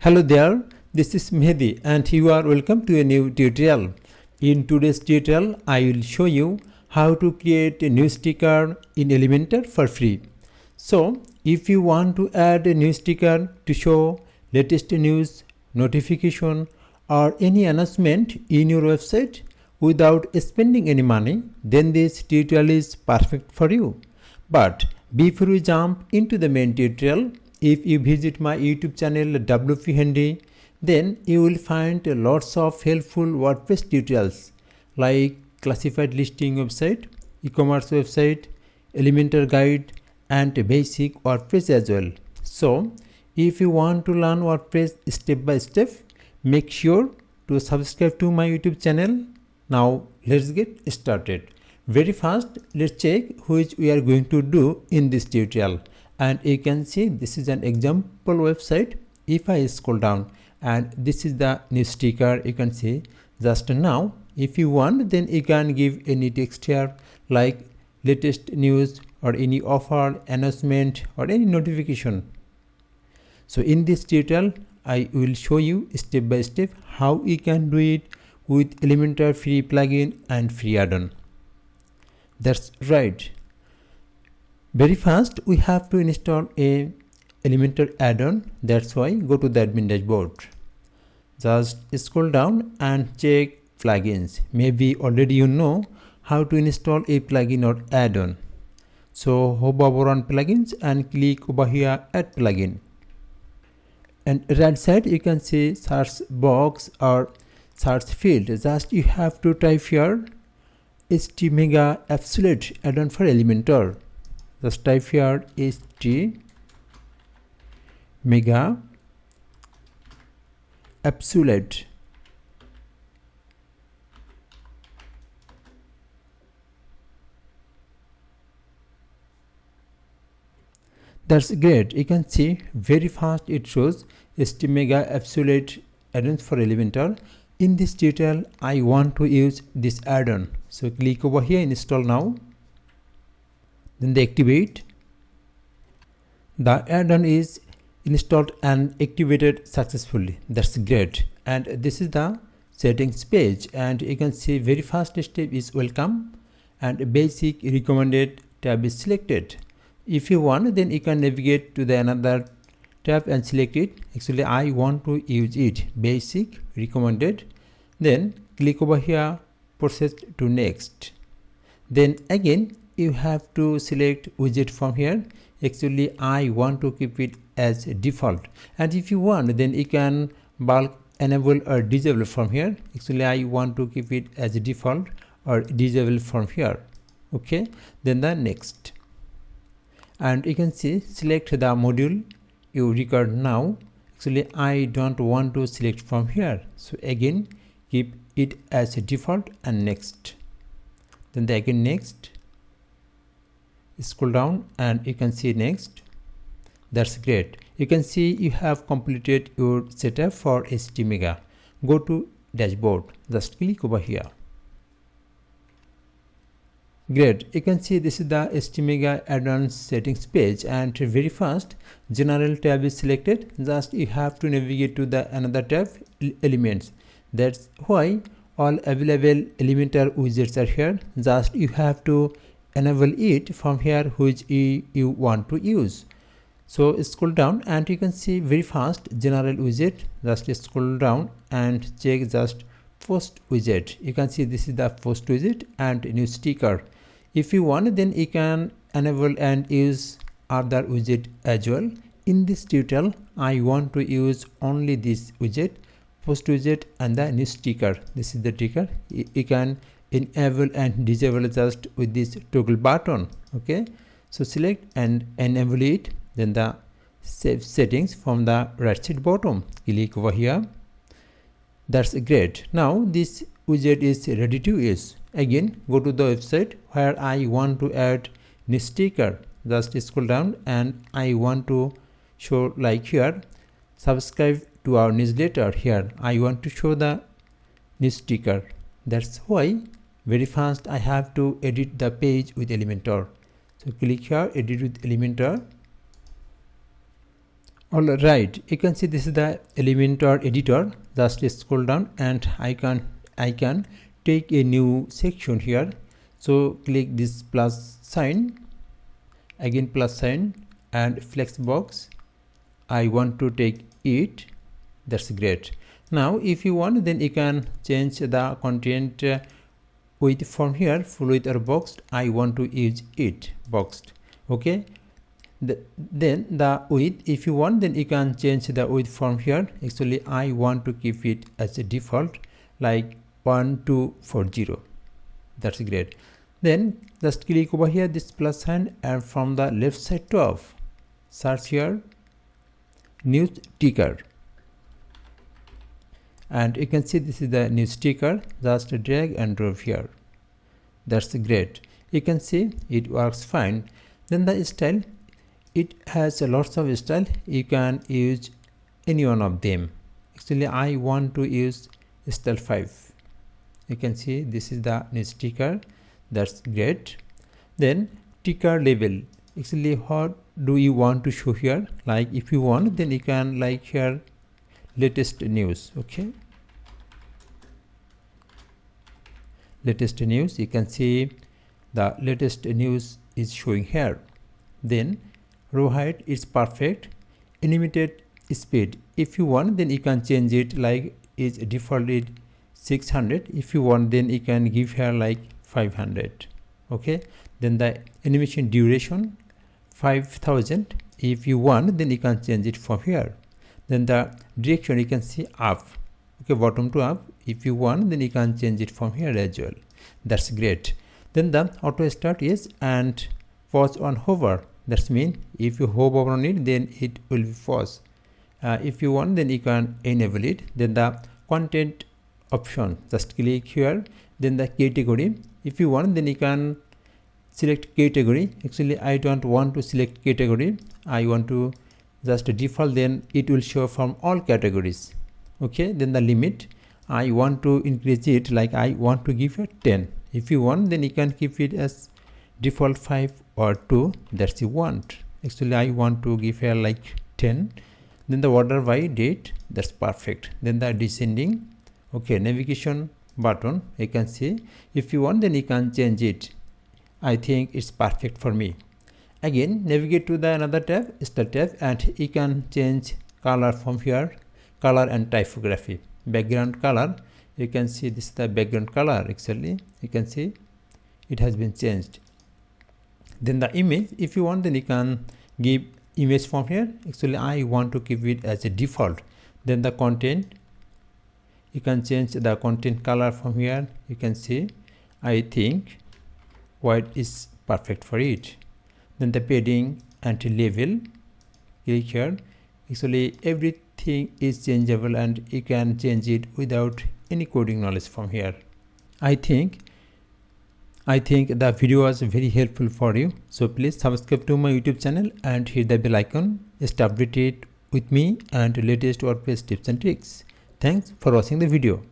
Hello there, this is Mehdi and you are welcome to a new tutorial. In today's tutorial, I will show you how to create a new sticker in Elementor for free. So, if you want to add a new sticker to show latest news, notification or any announcement in your website without spending any money, then this tutorial is perfect for you. But before we jump into the main tutorial, if you visit my YouTube channel WP Handy, then you will find lots of helpful WordPress tutorials like classified listing website, e-commerce website, Elementor guide and basic WordPress as well. So if you want to learn WordPress step by step, make sure to subscribe to my YouTube channel. Now let's get started. Very fast, let's check which we are going to do in this tutorial. And you can see this is an example website. If I scroll down and this is the new sticker, you can see just now. If you want, then you can give any text here like latest news or any offer, announcement or any notification. So in this tutorial, I will show you step by step how you can do it with Elementor free plugin and free add-on. That's right. Very fast, we have to install a Elementor add-on. That's why go to the admin dashboard. Just scroll down and check plugins. Maybe already you know how to install a plugin or add-on. So hover on plugins and click over here add plugin. And right side you can see search box or search field. Just you have to type here HT Mega Absolute add-on for Elementor. Just type here HT Mega Absolute. That's great. You can see very fast it shows HT Mega Absolute add-ons for Elementor. In this tutorial, I want to use this add-on. So click over here, install now. Then they activate. The add-on is installed and activated successfully. That's great. And this is the settings page, and you can see very fast step is welcome and basic recommended tab is selected. If you want, then you can navigate to the another tab and select it. Actually I want to use it basic recommended. Then click over here, process to next. Then again you have to select widget from here. Actually I want to keep it as default, and if you want, then you can bulk enable or disable from here. Actually I want to keep it as default or disable from here. Okay, then the next, and you can see select the module you record now. Actually I don't want to select from here, so again keep it as a default and next. Then the again next, scroll down and you can see next. That's great. You can see you have completed your setup for HT Mega. Go to dashboard, just click over here. Great. You can see this is the HT Mega add-on settings page, and very fast general tab is selected. Just you have to navigate to the another tab, elements. That's why all available Elementor widgets are here. Just you have to enable it from here which you want to use. So scroll down and you can see very fast general widget. Just scroll down and check just post widget. You can see this is the post widget and new sticker. If you want, then you can enable and use other widget as well. In this tutorial I want to use only this widget, post widget and the new sticker. This is the sticker. You can enable and disable just with this toggle button. Okay, so select and enable it. Then the save settings from the right side bottom, click over here. That's great. Now this widget is ready to use. Again go to the website where I want to add new sticker. Just scroll down and I want to show like here, subscribe to our newsletter. Here I want to show the new sticker. That's why very fast I have to edit the page with Elementor. So click here, edit with Elementor. Alright, you can see this is the Elementor editor. Just scroll down and I can take a new section here. So click this plus sign, again plus sign, and flex box. I want to take it. That's great. Now if you want, then you can change the content width from here, full width or boxed. I want to use it boxed. Okay. Then the width, if you want, then you can change the width from here. Actually I want to keep it as a default, like 1240. That's great. Then just click over here this plus sign, and from the left side top search here news ticker, and you can see this is the news ticker. Just drag and drop here. That's great. You can see it works fine. Then the style, it has lots of style. You can use any one of them. Actually I want to use style 5. You can see this is the news ticker. That's great. Then ticker label, actually what do you want to show here? Like if you want, then you can like here latest news. Okay, latest news. You can see the latest news is showing here. Then row height is perfect. Animated speed, if you want, then you can change it, like is defaulted 600. If you want, then you can give here like 500. Okay, then the animation duration 5000. If you want, then you can change it from here. Then the direction, you can see up. Okay, bottom to up. If you want, then you can change it from here as well. That's great. Then the auto start is and pause on hover. That's mean if you hover on it, then it will be pause. If you want, then you can enable it. Then the content option, just click here. Then the category, if you want, then you can select category. Actually I don't want to select category. I want to just default, then it will show from all categories. Okay, then the limit, I want to increase it, like I want to give it 10. If you want, then you can keep it as default 5 or 2. That's you want. Actually I want to give here like 10. Then the order by date, that's perfect. Then the descending. Okay, navigation button, you can see if you want, then you can change it. I think it's perfect for me. Again navigate to the another tab, style tab, and you can change color from here, color and typography. Background color, you can see this is the background color. Actually you can see it has been changed. Then the image, if you want, then you can give image from here. Actually I want to keep it as a default. Then the content, you can change the content color from here. You can see I think white is perfect for it. Then the padding and label, click here. Actually everything is changeable and you can change it without any coding knowledge from here. I think the video was very helpful for you. So please subscribe to my YouTube channel and hit the bell icon. Stay updated with me and latest WordPress tips and tricks. Thanks for watching the video.